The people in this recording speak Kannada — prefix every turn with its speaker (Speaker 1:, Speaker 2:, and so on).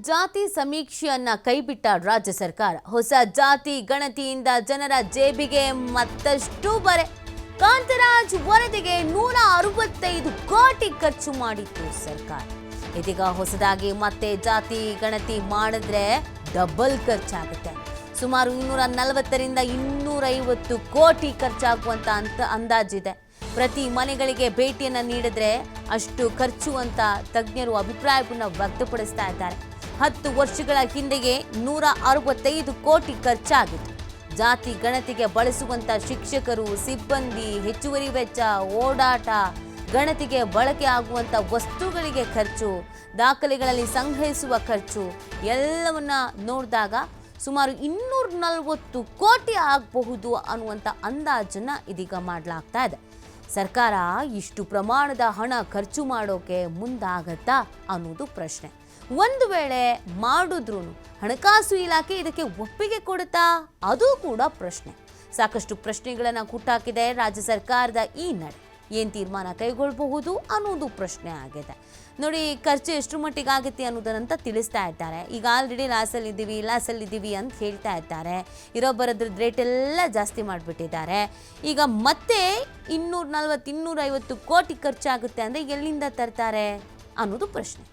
Speaker 1: ಜಾತಿ ಸಮೀಕ್ಷೆಯನ್ನ ಕೈಬಿಟ್ಟ ರಾಜ್ಯ ಸರ್ಕಾರ. ಹೊಸ ಜಾತಿ ಗಣತಿಯಿಂದ ಜನರ ಜೇಬಿಗೆ ಮತ್ತಷ್ಟು ಬರೆ. ಕಾಂತರಾಜ್ ವರದಿಗೆ 165 ಕೋಟಿ ಖರ್ಚು ಮಾಡಿತ್ತು ಸರ್ಕಾರ. ಇದೀಗ ಹೊಸದಾಗಿ ಮತ್ತೆ ಜಾತಿ ಗಣತಿ ಮಾಡಿದ್ರೆ ಡಬಲ್ ಖರ್ಚಾಗುತ್ತೆ. ಸುಮಾರು 240ರಿಂದ 250 ಕೋಟಿ ಖರ್ಚಾಗುವಂತ ಅಂದಾಜಿದೆ. ಪ್ರತಿ ಮನೆಗಳಿಗೆ ಭೇಟಿಯನ್ನು ನೀಡಿದ್ರೆ ಅಷ್ಟು ಖರ್ಚು ಅಂತ ತಜ್ಞರು ಅಭಿಪ್ರಾಯವನ್ನು ವ್ಯಕ್ತಪಡಿಸ್ತಾ ಇದ್ದಾರೆ. 10 ವರ್ಷಗಳ ಹಿಂದೆಯೇ 165 ಕೋಟಿ ಖರ್ಚಾಗಿತ್ತು. ಜಾತಿ ಗಣತಿಗೆ ಬಳಸುವಂತ ಶಿಕ್ಷಕರು, ಸಿಬ್ಬಂದಿ, ಹೆಚ್ಚುವರಿ ವೆಚ್ಚ, ಓಡಾಟ, ಗಣತಿಗೆ ಬಳಕೆ ಆಗುವಂತ ವಸ್ತುಗಳಿಗೆ ಖರ್ಚು, ದಾಖಲೆಗಳಲ್ಲಿ ಸಂಗ್ರಹಿಸುವ ಖರ್ಚು ಎಲ್ಲವನ್ನ ನೋಡಿದಾಗ ಸುಮಾರು 240 ಕೋಟಿ ಆಗಬಹುದು ಅನ್ನುವಂಥ ಅಂದಾಜನ್ನ ಇದೀಗ ಮಾಡಲಾಗ್ತಾ ಇದೆ. ಸರ್ಕಾರ ಇಷ್ಟು ಪ್ರಮಾಣದ ಹಣ ಖರ್ಚು ಮಾಡೋಕೆ ಮುಂದಾಗತ್ತಾ ಅನ್ನೋದು ಪ್ರಶ್ನೆ. ಒಂದು ವೇಳೆ ಮಾಡಿದ್ರೂ ಹಣಕಾಸು ಇಲಾಖೆ ಇದಕ್ಕೆ ಒಪ್ಪಿಗೆ ಕೊಡುತ್ತಾ? ಅದು ಕೂಡ ಪ್ರಶ್ನೆ. ಸಾಕಷ್ಟು ಪ್ರಶ್ನೆಗಳನ್ನು ಹುಟ್ಟಾಕಿದೆ ರಾಜ್ಯ ಸರ್ಕಾರದ ಈ ನಡೆ. ಏನು ತೀರ್ಮಾನ ಕೈಗೊಳ್ಳಬಹುದು ಅನ್ನೋದು ಪ್ರಶ್ನೆ ಆಗಿದೆ. ನೋಡಿ, ಖರ್ಚು ಎಷ್ಟು ಮಟ್ಟಿಗೆ ಆಗುತ್ತೆ ಅನ್ನೋದನ್ನಂತ ತಿಳಿಸ್ತಾ ಇದ್ದಾರೆ. ಈಗ ಆಲ್ರೆಡಿ ಲಾಸಲ್ಲಿದ್ದೀವಿ ಅಂತ ಹೇಳ್ತಾ ಇದ್ದಾರೆ. ಇರೋ ಬರೋದ್ರ ರೇಟ್ ಎಲ್ಲ ಜಾಸ್ತಿ ಮಾಡಿಬಿಟ್ಟಿದ್ದಾರೆ. ಈಗ ಮತ್ತೆ 240-250 ಕೋಟಿ ಖರ್ಚಾಗುತ್ತೆ ಅಂದರೆ ಎಲ್ಲಿಂದ ತರ್ತಾರೆ ಅನ್ನೋದು ಪ್ರಶ್ನೆ.